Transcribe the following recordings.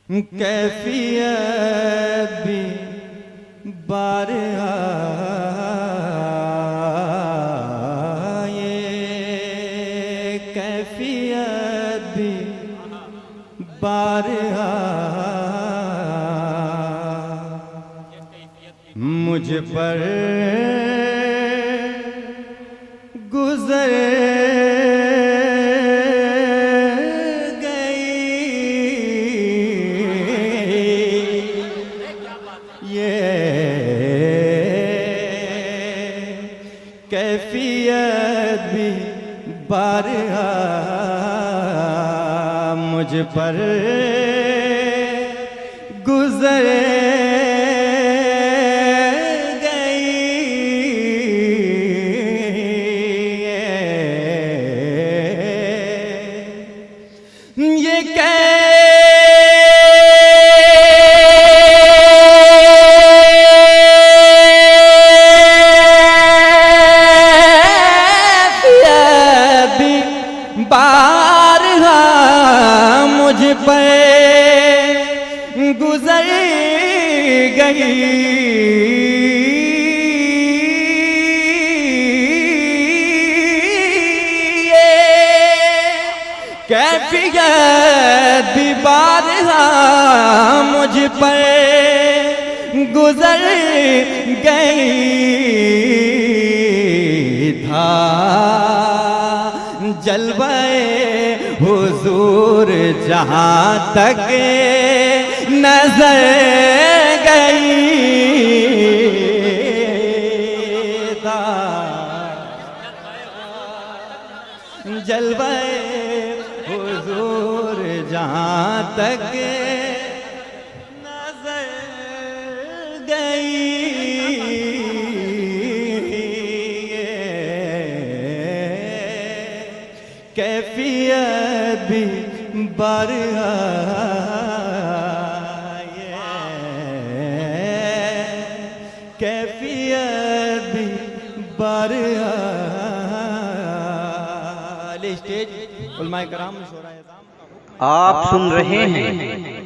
कैफियत भी बारहा ये कैफियत भी बारहा मुझ पर गुजर कैफियत भी बारहा मुझ पर गुजर गई ये बारहा मुझ पर गुजर गई कैफियत भी बारहा मुझ पर गुजर गई था जलवाए हुजूर जहाँ तक नजर गई था जलवाए हुजूर जहाँ तक नजर गई कैफियत भी बारहा कैफियत भी बारहा स्टेज उलमाए कराम आप सुन रहे हैं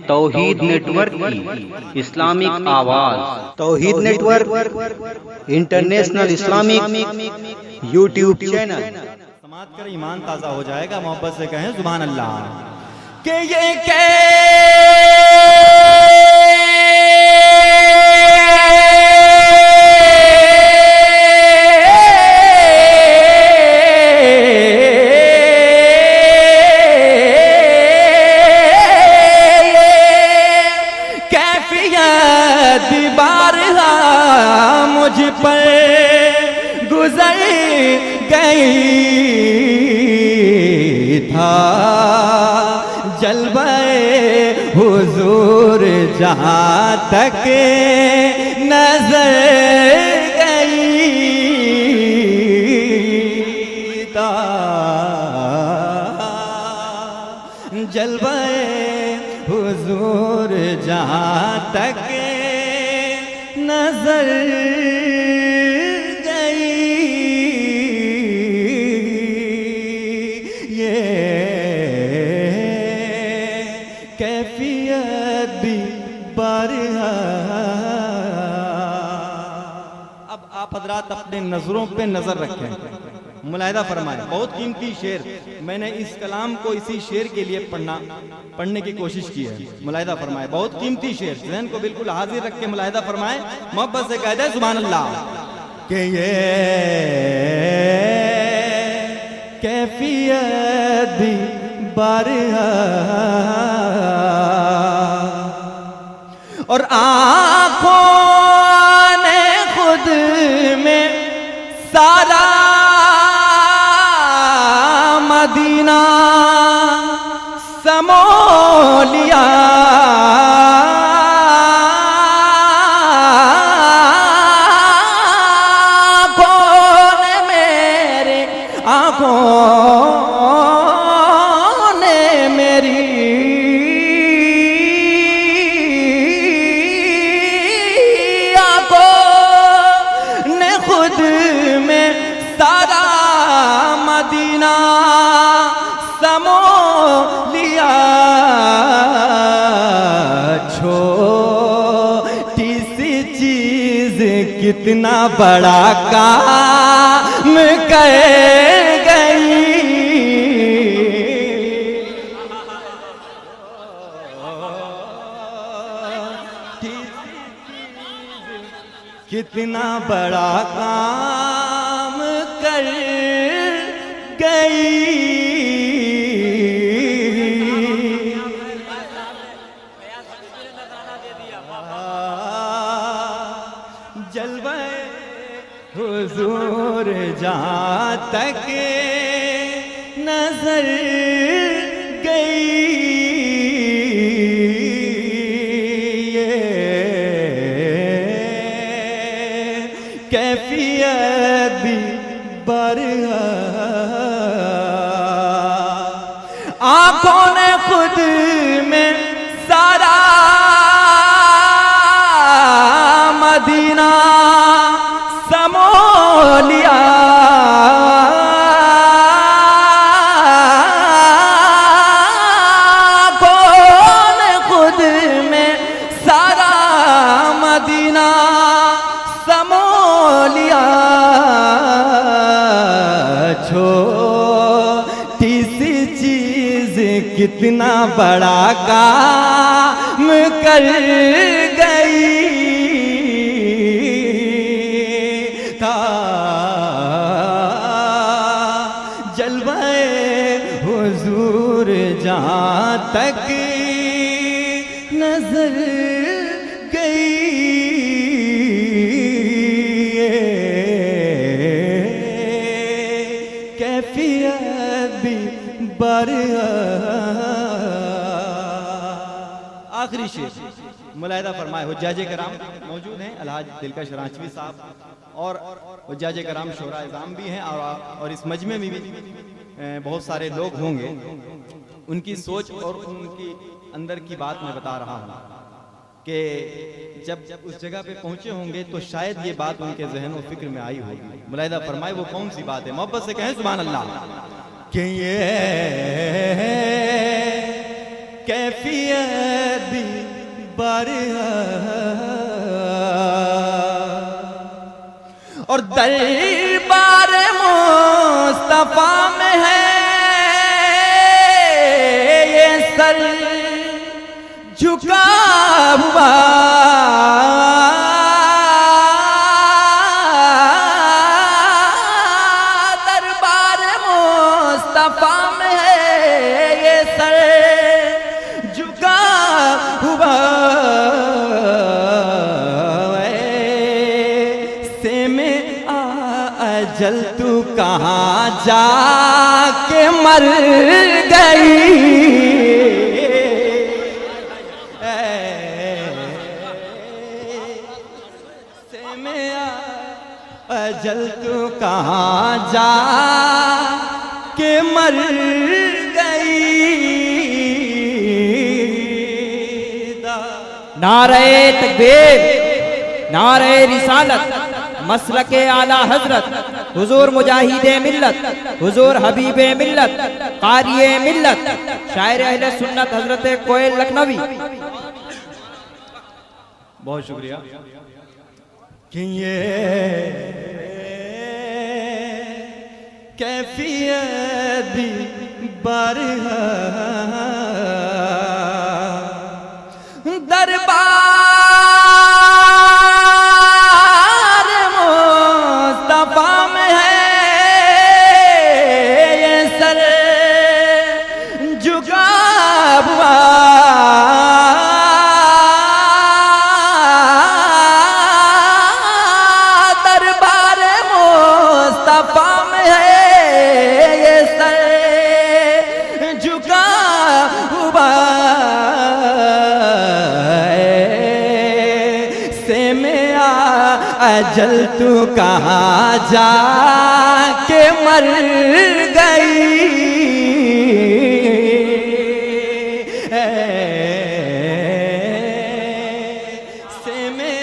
तौहीद नेटवर्क की इस्लामिक आवाज। Tauheed network international Islamic YouTube channel. समाज कर ईमान ताजा हो जाएगा। मोहब्बत से कहें सुभान अल्लाह। कि ये कैफियत भी बारहा मुझ पर गुजर गई था जलवाए हुजूर जहाँ तक नजर गई था जलवाए हुजूर जहाँ तक नजर कैफियत भी बारहा। अब आप हजरात अपने नजरों पे नजर रखें, मुलाहिदा फरमाएं। बहुत कीमती शेर, मैंने इस कलाम को इसी शेर के लिए पढ़ने की कोशिश की है। मुलाहिदा फरमाएं, बहुत कीमती शेर, ज़हन को बिल्कुल हाजिर रख के मुलाहिदा फरमाएं। मोहब्बत से कह दे सुभान अल्लाह। कि ये कैफियत भी बारहा और आँखों ने खुद में सारा मदीना समो लिया। आँखों ने मेरे मदीना समो लिया। कितना बड़ा काम कर गई। कितना बड़ा काम कर गई। जलवे हुजूर जहाँ तक नजर गई, कैफियत भी बरहा। आंखों ने खुद में सारा मदीना समो लिया। आंखों ने खुद में सारा मदीना समो लिया। छोटी सी चीज कितना बड़ा काम कर गई। था जलवे हुजूर जहाँ तक नजर गई, कैफियत भी बरहा। आखिरी शेर मुलाहिदा फरमाए। हुज्जाजे कराम मौजूद हैं, अलहाज दिलकश रांचवी साहब और हुज्जाजे कराम शोरा इज़ाम भी हैं, और इस मजमे में भी बहुत सारे लोग होंगे। उनकी सोच और उनकी अंदर की बात मैं बता रहा हूँ कि जब उस जगह पे पहुंचे होंगे तो शायद ये बात उनके जहन और फिक्र में आई होगी। मुलाहिदा फरमाए वो कौन सी बात है, मोहब्बत से कहें सुभान अल्लाह। कि ये कैफियत भी बरहा और दरबार मुस्तफा में है ये सर झुका हुआ। दरबार मुस्तफा में है ये सर झुका हुआ। से में अजल तू कहाँ जाके मर गई। से में अजल तू कहाँ जाके मर गई। नारे तकबीर, नारे रिसालत, मसलके आला हजरत, हुजूर मुजाहिदे मिल्लत, हुजूर हबीबे मिल्लत, कारिए मिल्लत, शायर अहले सुन्नत हजरत कोयल लखनवी। बहुत शुक्रिया। कि ये कैफियत भी बरहा दरबार मुस्तफा में है ये सर झुका हुआ। दरबार मुस्तफा में है ये सर झुका हुआ। अजल तू कहाँ जाके मर गई। से में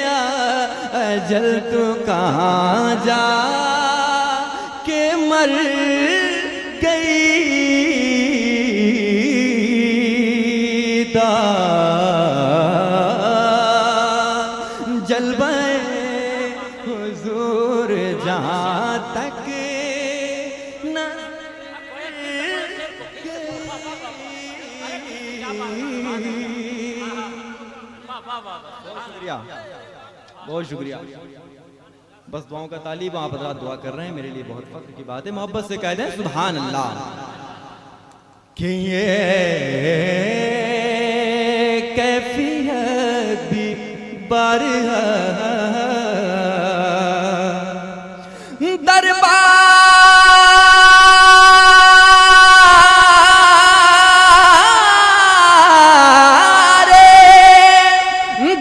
अजल तू कहाँ जाके मर गई। जलवे शुक्रिया, बहुत शुक्रिया। बस दुआओं का तालिब, आप हज़रात दुआ कर रहे हैं, मेरे लिए बहुत फख्र की बात है। मोहब्बत से कह दें सुभान अल्लाह। कि ये कैफियत भी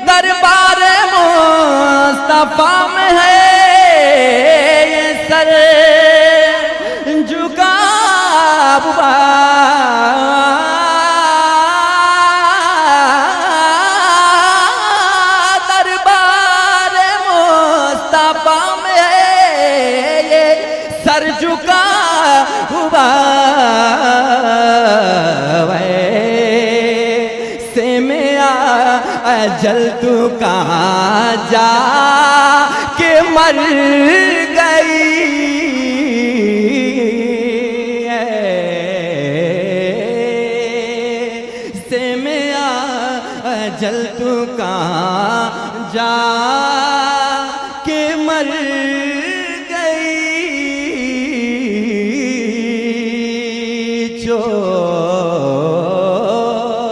दरबार मुस्तफा में है, ये सर झुका हुआ दरबार मुस्तफा में है, ये सर झुका हुआ से में अजल तू कहाँ जा के मर गई, से में अजल तू कहाँ जा के मर गई।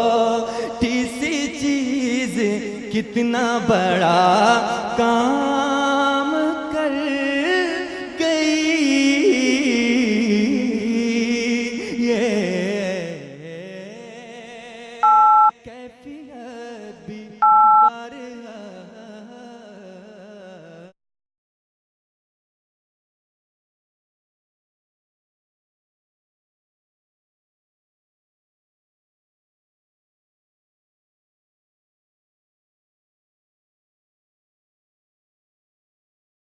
छोटी सी चीज कितना बड़ा काम